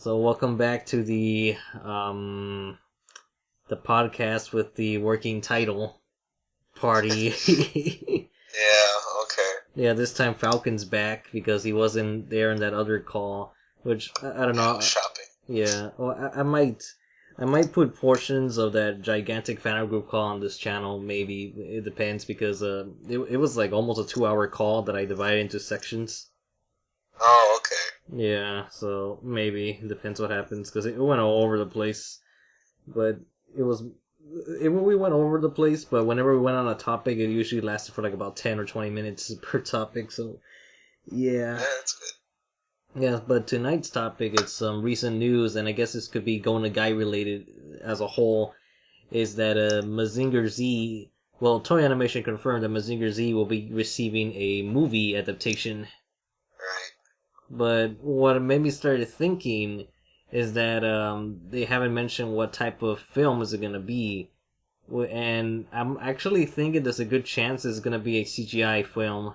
So welcome back to the podcast with the working title party. Yeah, okay. Yeah, this time Falcon's back because he wasn't there in that other call, which I don't Yeah, I know. was shopping. Yeah, well, I might put portions of that gigantic fan group call on this channel. Maybe it depends because it was like almost a 2 hour call that I divided into sections. Oh, okay. Yeah, so maybe it depends what happens because it went all over the place. But we went over the place. But whenever we went on a topic, it usually lasted for like about 10 or 20 minutes per topic. So Yeah, yeah, that's good. yeah. But tonight's topic is some recent news, and I guess this could be Go Nagai related as a whole. Is that Mazinger Z? Well, Toei Animation confirmed that Mazinger Z will be receiving a movie adaptation. Right. But what made me started thinking is that they haven't mentioned what type of film is it gonna be, and I'm actually thinking there's a good chance it's gonna be a CGI film.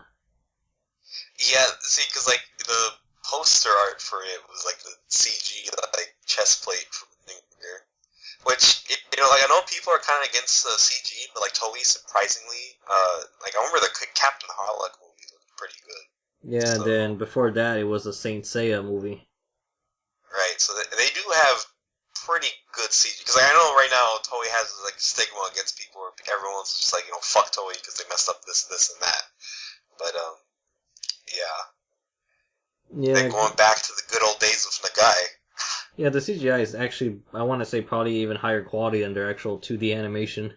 Yeah, see, because, like, the poster art for it was, like, the CG, like, chest plate from Finger. Which, like, I know people are kind of against CG, but, like, Toei, surprisingly, like, I remember the Captain Harlock movie looked pretty good. Yeah, and So, then before that it was a Saint Seiya movie. right, so they do have pretty good CG. Because, like, I know right now Toei has, like, stigma against people where everyone's just like, fuck Toei because they messed up this, and that. But, yeah. They're Yeah, going back to the good old days of Nagai. yeah, the CGI is actually, I want to say, probably even higher quality than their actual 2D animation.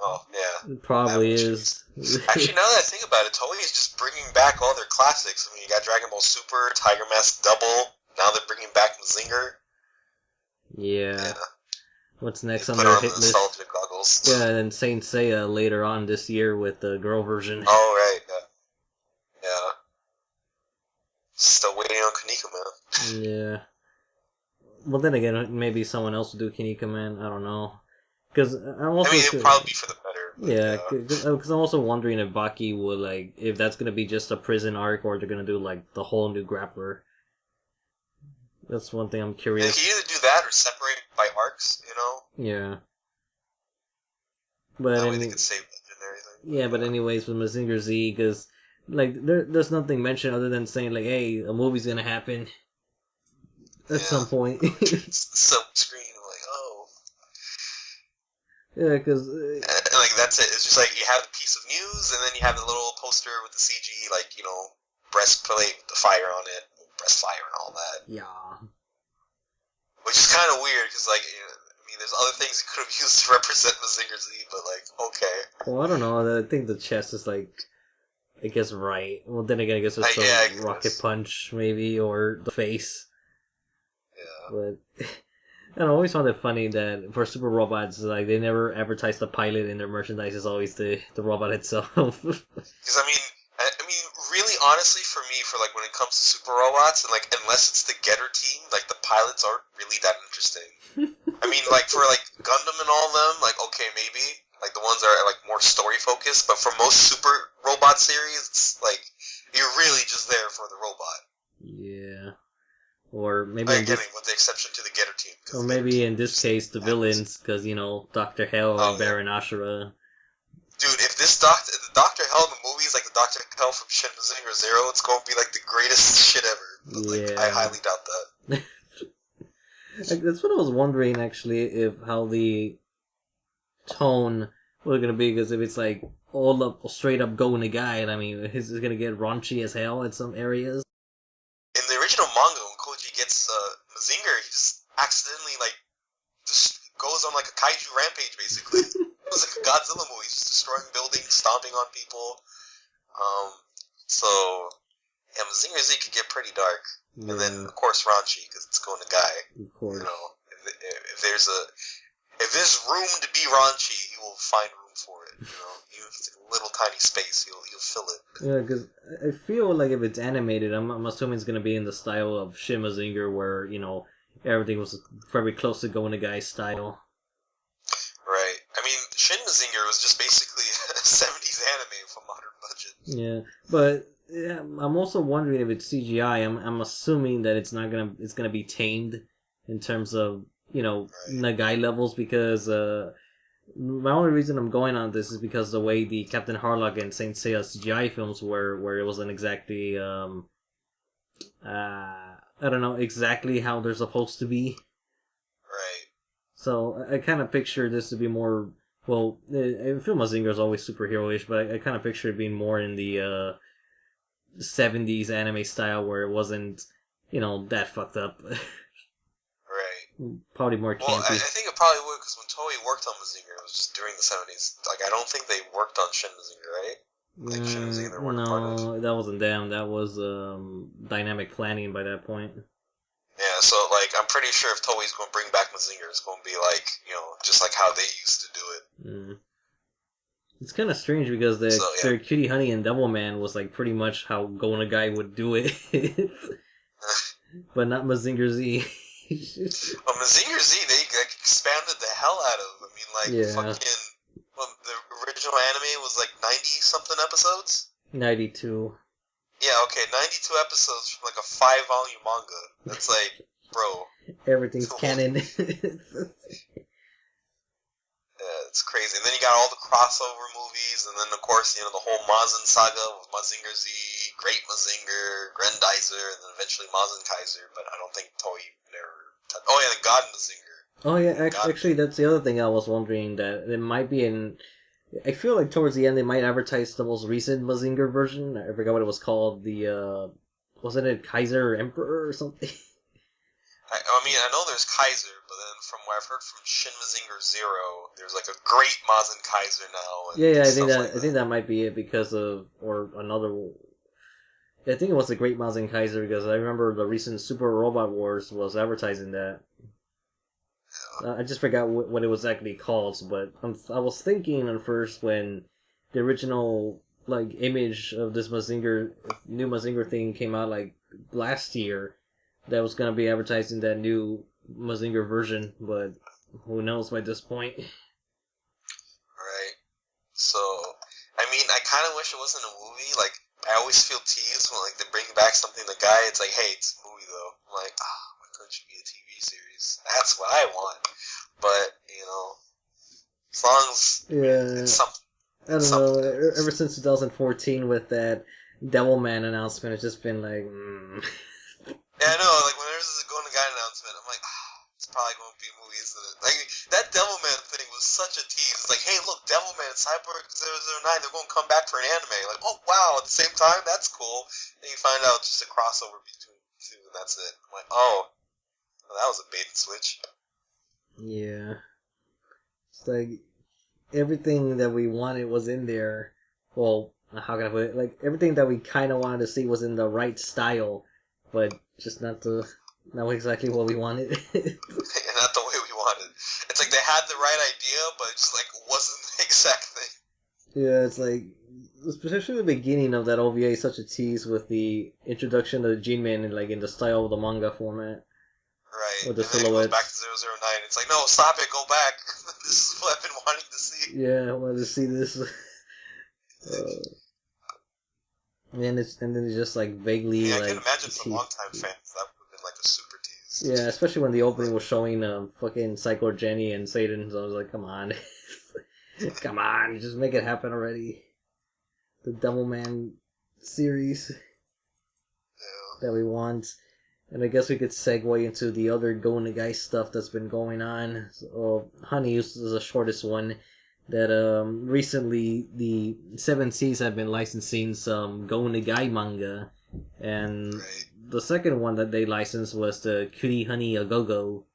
Oh, yeah. It probably is. Actually, now that I think about it, Toei is just bringing back all their classics. I mean, you got Dragon Ball Super, Tiger Mask Double. Now they're bringing back Mazinger. Yeah. Yeah. What's They next on put their on the hit list? nostalgia goggles. Yeah, and then Saint Seiya later on this year with the girl version. Oh, right. Yeah. Still waiting on Kanika, man. Yeah. Well, then again, maybe someone else will do Kinika Man. I don't know. Because I'm I also mean, it'd probably be for the better, but yeah, yeah. because I'm also wondering if Baki would like if that's gonna be just a prison arc or they're gonna do like the whole new grappler. That's one thing I'm They curious. can either do that or separate by arcs. Yeah, but That way they any can save budget and everything. yeah, but anyways, with Mazinger Z, because like there's nothing mentioned other than saying like, hey, a movie's gonna happen at Yeah. some point. Silk screen, like, oh. Yeah, because And, like, that's it. It's just like you have the piece of news, and then you have the little poster with the CG, like, breastplate with the fire on it, breast fire and all that. yeah. Which is kind of weird, because, like, I mean, there's other things you could have used to represent Mazinger Z, but, like, okay. Well, I don't know. I think the chest is like, I guess right. Well, then again, I guess it's Yeah, I a rocket guess. punch maybe or the face. Yeah. But and I always found it funny that for super robots, like they never advertise the pilot in their merchandise. It's always the robot itself. Because, I mean, really, honestly, for me, for, like, when it comes to super robots, and, like, unless it's the Getter team, like, the pilots aren't really that interesting. I mean, like, for, like, Gundam and all of them, like, okay, maybe. Like, the ones that are, like, more story-focused. But for most super robot series, it's, like, you're really just there for the robot. Yeah. Or maybe Like, in again, this, with the exception to the Getter team. or Because the Getter maybe team in this just case, the happens. villains, because Dr. Hell Oh, and yeah. Baron Ashura. Dude, if this Dr. Hell in the movie is like the Dr. Hell from Shin Mazinger Zero, it's going to be, like, the greatest shit ever. But, like, I Yeah. highly doubt that. That's what I was wondering actually, if how the tone was gonna be, because if it's like all up straight up going to guide, I mean, is it gonna get raunchy as hell in some areas? In the original manga, when Koji gets Mazinger, he just accidentally, like, just goes on, like, a kaiju rampage, basically. It was like a Godzilla movie, just destroying buildings, stomping on people. So, yeah, Mazinger Z could get pretty dark. Yeah, And then, of course, raunchy, because it's going to Guy. of course. If there's room to be raunchy, he will find room for it. Even if it's a little tiny space, he'll fill it. Yeah, because I feel like if it's animated, I'm assuming it's gonna be in the style of Shin Mazinger, where everything was very close to going to guy's style. Right. I mean, Shin Mazinger was just basically a 70s anime with a modern budget. Yeah, but yeah, I'm also wondering if it's CGI. I'm assuming that it's gonna be tamed in terms of Right. Nagai levels because my only reason I'm going on this is because the way the Captain Harlock and Saint Seiya CGI films were, where it wasn't exactly I don't know exactly how they're supposed to be. Right. So I kind of picture this to be more. Well, I feel Mazinger is always superhero-ish, but I kind of picture it being more in the 70s anime style where it wasn't, that fucked up. Right. Probably more Well, I, campy. I think it probably would because when Toei worked on Mazinger, it was just during the 70s. Like, I don't think they worked on Shin Mazinger, right? Like, Shin Mazinger they weren't a part of. No, that wasn't them. That was dynamic planning by that point. Yeah, so, like, I'm pretty sure if Toei's going to bring back Mazinger, it's going to be like, just like how they used to do it. Mm. It's kind of strange because So, their yeah. Cutie Honey and Devilman was like pretty much how Go Guy would do it, but not Mazinger Z. Well, Mazinger Z, they like, expanded the hell out of. I mean, like, Yeah, fucking. Well, the original anime was like 90 something episodes? 92. Yeah, okay, 92 episodes from like a 5-volume manga. That's like, bro. Everything's Holy. canon. Yeah, it's crazy. And then you got all the crossover movies, and then, of course, the whole Mazin saga with Mazinger Z, Great Mazinger, Grendizer, and then eventually Mazin Kaiser, but I don't think Toei never. Oh, yeah, the God Mazinger. Oh yeah, God. actually, that's the other thing I was wondering that it might be in. I feel like towards the end they might advertise the most recent Mazinger version. I forgot what it was called. The wasn't it Kaiser or Emperor or something? I mean, I know there's Kaiser, but then from what I've heard from Shin Mazinger Zero, there's like a great Mazin Kaiser now and Yeah, stuff like I think that. that might be it because of or another. I think it was the Great Mazinger Kaiser because I remember the recent Super Robot Wars was advertising that. I just forgot what it was actually called, but I was thinking at first when the original like image of this Mazinger new Mazinger thing came out like last year, that was gonna be advertising that new Mazinger version, but who knows by this point? Right? So, I mean, I kind of wish it wasn't a movie. Like, I always feel teased when like they bring back something. The guy, it's like, hey, it's a movie though. I'm like, why couldn't it be a TV series? That's what I want. But as long as I mean, Yeah, I it's don't know. something at Ever least. since 2014 with that Devilman announcement, it's just been like, Yeah, I know. Like when there's a Going to Guy announcement, I'm like, it's probably going to be a movie, isn't it? Like that Devilman thing was such a tease. It's like, hey, look, Devilman, Cyborg 009, they're going to come back for an anime. Like, oh wow, at the same time, that's cool. And you find out it's just a crossover between the two, and that's it. I'm like, oh, well, that was a bait and switch. yeah. It's like everything that we wanted was in there. Well, how can I put it? Like everything that we kind of wanted to see was in the right style, but just not exactly what we wanted. And not the way we wanted. It's like they had the right idea, but it just like wasn't the exact thing. Yeah, it's like especially the beginning of that OVA is such a tease with the introduction of the G-Man in like in the style of the manga format Right. with the And then it goes back to silhouettes. 009. It's like, no, stop it, go back. This is what I've been wanting to see. Yeah, I wanted to see this. And then it's just like I vaguely mean, I can like imagine for tease. longtime fans that would have been like a super Yeah, tease. especially when the But opening was showing fucking Psycho Jenny and Satan, so I was like, come on. Come on, just make it happen already. The Devilman series yeah, that we want. And I guess we could segue into the other Go Nagai stuff that's been going on. So, Honey is the shortest one. That recently the Seven Seas have been licensing some Go Nagai manga, and right. the second one that they licensed was the Cutie Honey A Go Go.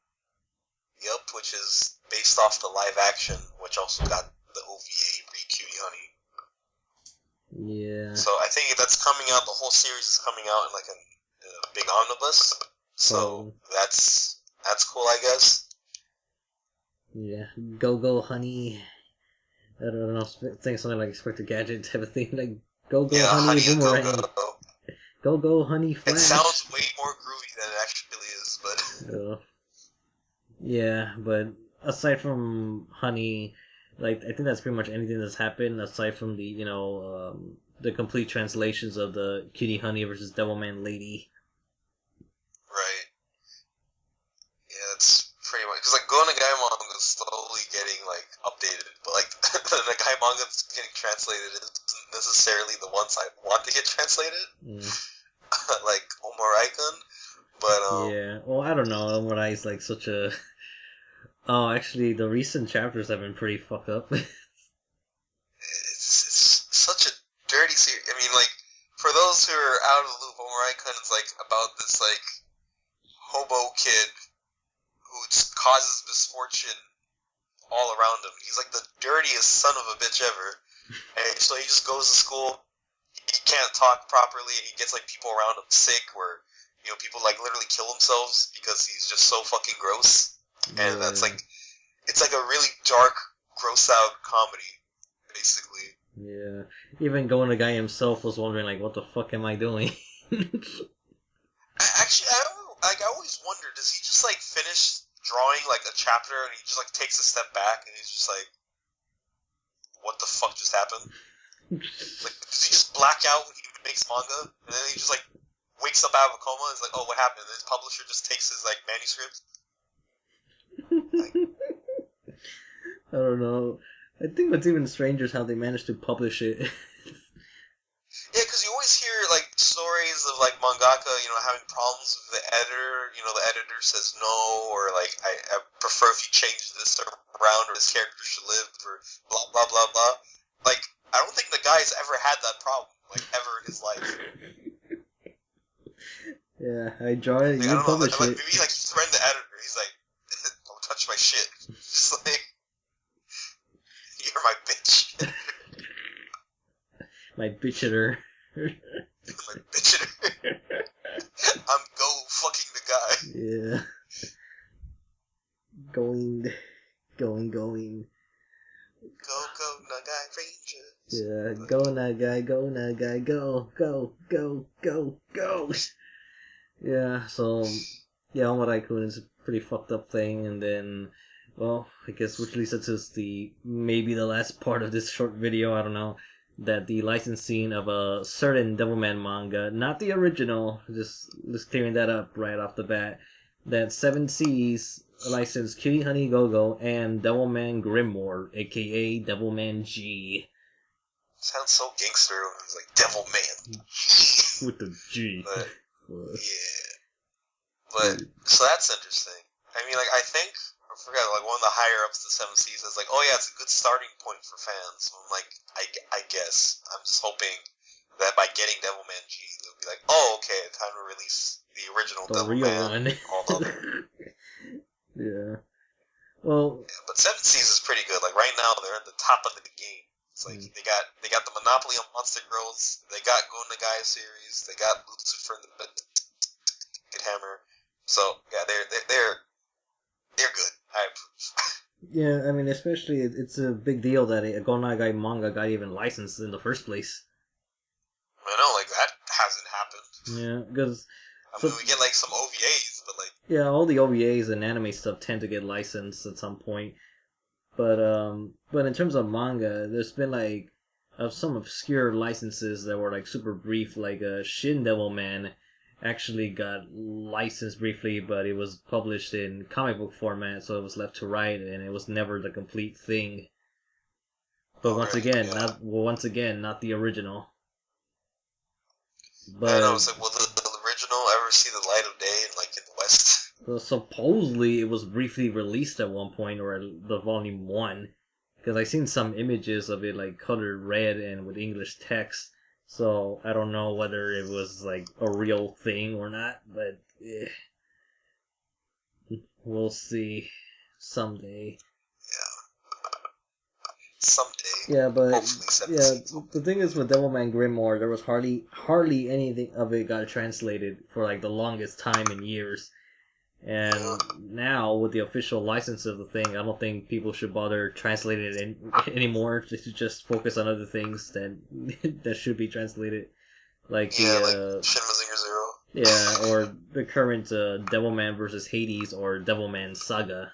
Yep, which is based off the live action, which also got the OVA Re Cutie Honey. Yeah. So I think that's coming out. The whole series is coming out in like a big omnibus. So Oh, that's cool, I guess. yeah. Go Go Honey. I don't know. Think something like Inspector Gadget type of thing. Like Go Go Yeah, Honey Honey a Go Boomerang. Go. Go Go Honey It Flash. sounds way more groovy than it actually is, but Uh, yeah, but aside from Honey, like I think that's pretty much anything that's happened aside from the the complete translations of the Cutie Honey versus Devilman Lady. Right. Yeah, that's pretty much because like Go Nagai manga is slowly getting like updated, but like the Nagai manga that's getting translated isn't necessarily the ones I want to get translated. Like Omorai-kun, but Yeah, well, I don't know. Omorai is like such a. Oh, actually, the recent chapters have been pretty fucked up. it's such a dirty series. I mean, like for those who are out of the loop, Omorai-kun is like about this like hobo kid who just causes misfortune all around him. He's like the dirtiest son of a bitch ever. And so he just goes to school. He can't talk properly. He gets like people around him sick, where people like literally kill themselves because he's just so fucking gross. And that's like it's like a really dark, gross out comedy, basically. Yeah, even Going the Guy himself was wondering like, what the fuck am I doing? Actually, I don't like. I always wonder, does he just like finish drawing like a chapter and he just like takes a step back and he's just like, what the fuck just happened? Like, does he just black out when he makes manga and then he just like wakes up out of a coma and is like, oh, what happened? And his publisher just takes his like manuscript. I don't know. I think what's even stranger is how they managed to publish it. Yeah, because you always hear like stories of like mangaka, having problems with the editor. The editor says no, or like I prefer if you change this around, or this character should live, or blah blah blah blah. Like I don't think the guy's ever had that problem, like ever in his life. Yeah, I draw it. Like, You I don't know, publish like it. maybe like he threatened the editor. He's like, "Don't touch my shit." Just like, you're my bitch. My bitcheter. My bitch. I'm go fucking the guy. Yeah. Going. Go Nagai Rangers. Yeah, go Nagai, go. Yeah, so yeah, Omorai-kun is a pretty fucked up thing, and then, well, I guess which leads us to maybe the last part of this short video, I don't know, that the licensing of a certain Devilman manga, not the original, just clearing that up right off the bat, that 7C's licensed Cutie Honey Go-Go and Devilman Grimoire, aka Devilman G. Sounds so gangster when it's like Devilman. With the G. But, yeah. But, so that's interesting. I mean, like, I think, I forgot, like, one of the higher ups to 7C's is like, oh yeah, it's a good starting point for fans. So I'm like, I guess. I'm just hoping that by getting Devilman G, they'll be like, oh, okay, time to release the original Devilman. Yeah. Well. Yeah, but 7C's is pretty good. Like, right now, they're at the top of the game. It's like, they got the monopoly on Monster Girls, they got Go Nagai series, they got Lucifer and the Hammer. So, yeah, they're good. I approve. Yeah, I mean, especially it's a big deal that a Go Nagai manga got even licensed in the first place. I know, like, that hasn't happened. Yeah, because... I mean, we get, like, some OVAs, but, like... Yeah, all the OVAs and anime stuff tend to get licensed at some point. But in terms of manga, there's been, like, some obscure licenses that were, like, super brief, like, Shin Devilman actually got licensed briefly, but it was published in comic book format, so it was left to right, and it was never the complete thing. But once again, not the original. But I know, it's like, will the original ever see the light of day in the West? Well, supposedly it was briefly released at one point, or the volume 1, because I seen some images of it like colored red and with English text. So I don't know whether it was like a real thing or not, but we'll see someday. Yeah. Someday. Yeah, but hopefully the thing is with Devilman Grimoire, there was hardly anything of it got translated for like the longest time in years. And now, with the official license of the thing, I don't think people should bother translating it anymore. Just focus on other things that should be translated, like like Shin Mazinger Zero. Yeah, or the current Devilman versus Hades or Devilman Saga.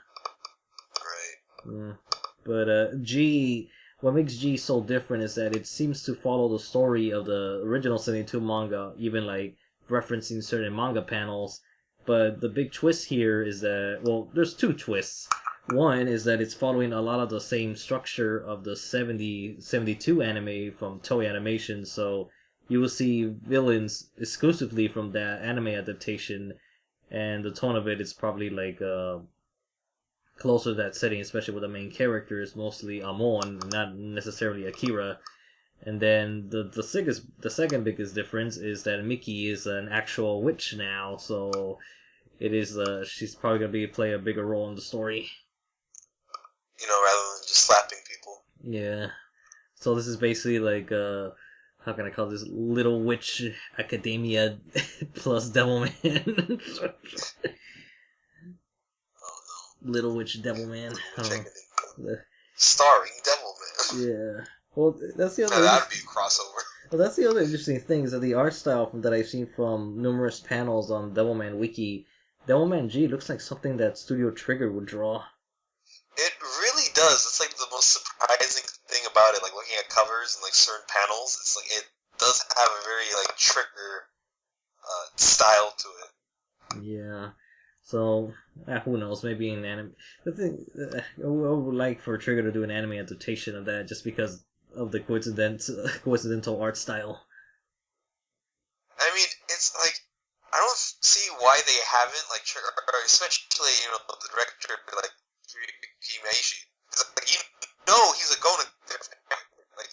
Right. But G, what makes G so different is that it seems to follow the story of the original 72 manga, even like referencing certain manga panels. But the big twist here is that, well, there's two twists. One is that it's following a lot of the same structure of the 72 anime from Toei Animation, so you will see villains exclusively from that anime adaptation, and the tone of it is probably like closer to that setting, especially with the main characters, mostly Amon, not necessarily Akira. And then the second biggest difference is that Miki is an actual witch now, so it is she's probably gonna play a bigger role in the story. Rather than just slapping people. Yeah. So this is basically like how can I call this, Little Witch Academia plus Devilman. Oh no. Little Witch Devilman. Little Witch Academia. Starring Devilman. Yeah. Well, that's the other. That'd be a crossover. Well, that's the other interesting thing is that the art style that I've seen from numerous panels on Devilman Wiki, Devilman G looks like something that Studio Trigger would draw. It really does. It's like the most surprising thing about it. Like looking at covers and like certain panels, it's like it does have a very like Trigger style to it. Yeah. So who knows? Maybe an anime. The thing I would like for Trigger to do an anime adaptation of that, just because of the coincidental art style. I mean, it's like I don't see why they haven't like Trigger, especially the director like Kimeishi. Like he's a Gona like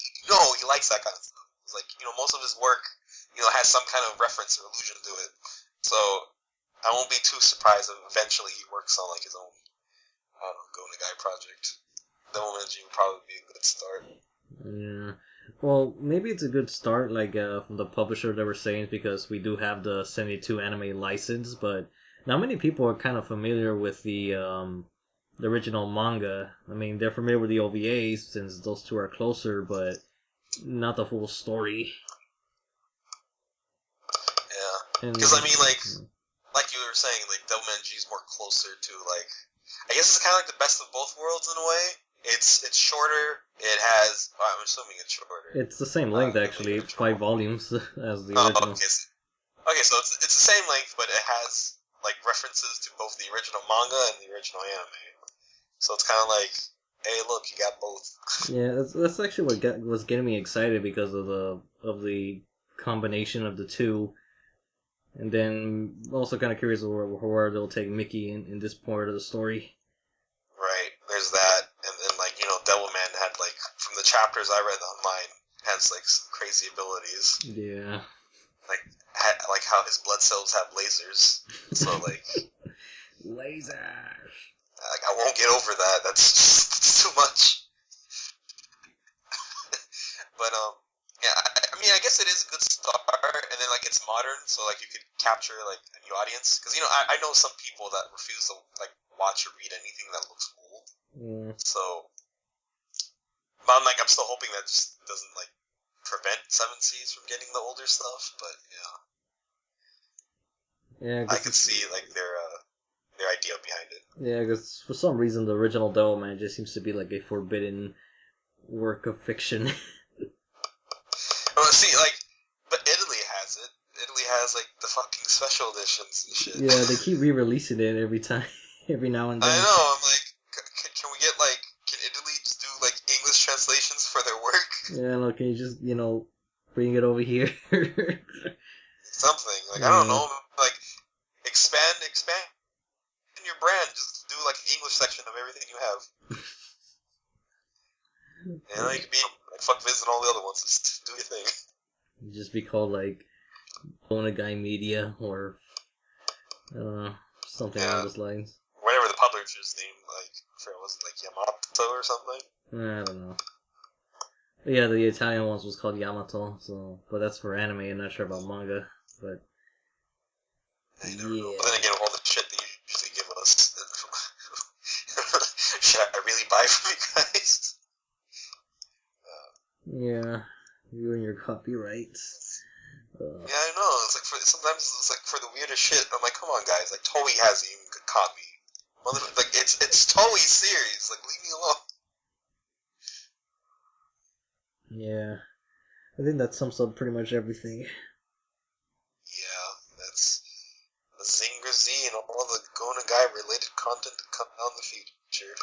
he likes that kind of stuff. It's like most of his work has some kind of reference or allusion to it. So I won't be too surprised if eventually he works on like his own Go Nagai project. Devilman G would probably be a good start. Yeah. Well, maybe it's a good start, like from the publisher that we're saying, because we do have the 72 anime license, but not many people are kind of familiar with the original manga. I mean, they're familiar with the OVAs since those two are closer, but not the full story. Yeah, because I mean, like you were saying, like Devilman G is more closer to like, I guess it's kind of like the best of both worlds in a way. It's shorter. It has. Well, I'm assuming it's shorter. It's the same length actually, 5 volumes as the original. Okay, so it's the same length, but it has like references to both the original manga and the original anime. So it's kind of like, hey, look, you got both. Yeah, that's actually what was getting me excited because of the combination of the two. And then also kind of curious where they'll take Mickey in this part of the story. Right, there's that, and then like Devilman had like from the chapters I read online has like some crazy abilities. Yeah. Like how his blood cells have lasers. So like lasers. Like I won't get over that. That's too much. But yeah, I mean, I guess it is a good start, and then like it's modern, so like you could capture like a new audience. Because I know some people that refuse to like watch or read anything that looks old. Yeah. So, but I'm still hoping that just doesn't like prevent 7Cs from getting the older stuff. But yeah, I could see like their idea behind it. Yeah, because for some reason the original Devilman just seems to be like a forbidden work of fiction. Well, see, like, but Italy has it. Italy has like the fucking special editions and shit. Yeah, they keep re-releasing it every time, every now and then. I know. I'm like, can we get like, can Italy just do like English translations for their work? Yeah, no, can you just bring it over here? Something like I don't know, like expand your brand. Just do like an English section of everything you have. You could be like fuck Viz and all the other ones. Just do your thing. Just be called like Onagai Media or something along those lines. Whatever the publisher's name, like was it like Yamato or something? I don't know. But yeah, the Italian ones was called Yamato, but that's for anime. I'm not sure about manga, but you never know. But then again, all the shit they usually give us, should I really buy from you guys? Yeah, you and your copyrights. Yeah, I know. It's like sometimes it's like for the weirdest shit. I'm like, come on, guys. Like Toei hasn't even caught me. Like it's Toei's series. Like leave me alone. Yeah, I think that sums up pretty much everything. Yeah, that's Mazinger Z and all the Go Nagai related content to come out in the future.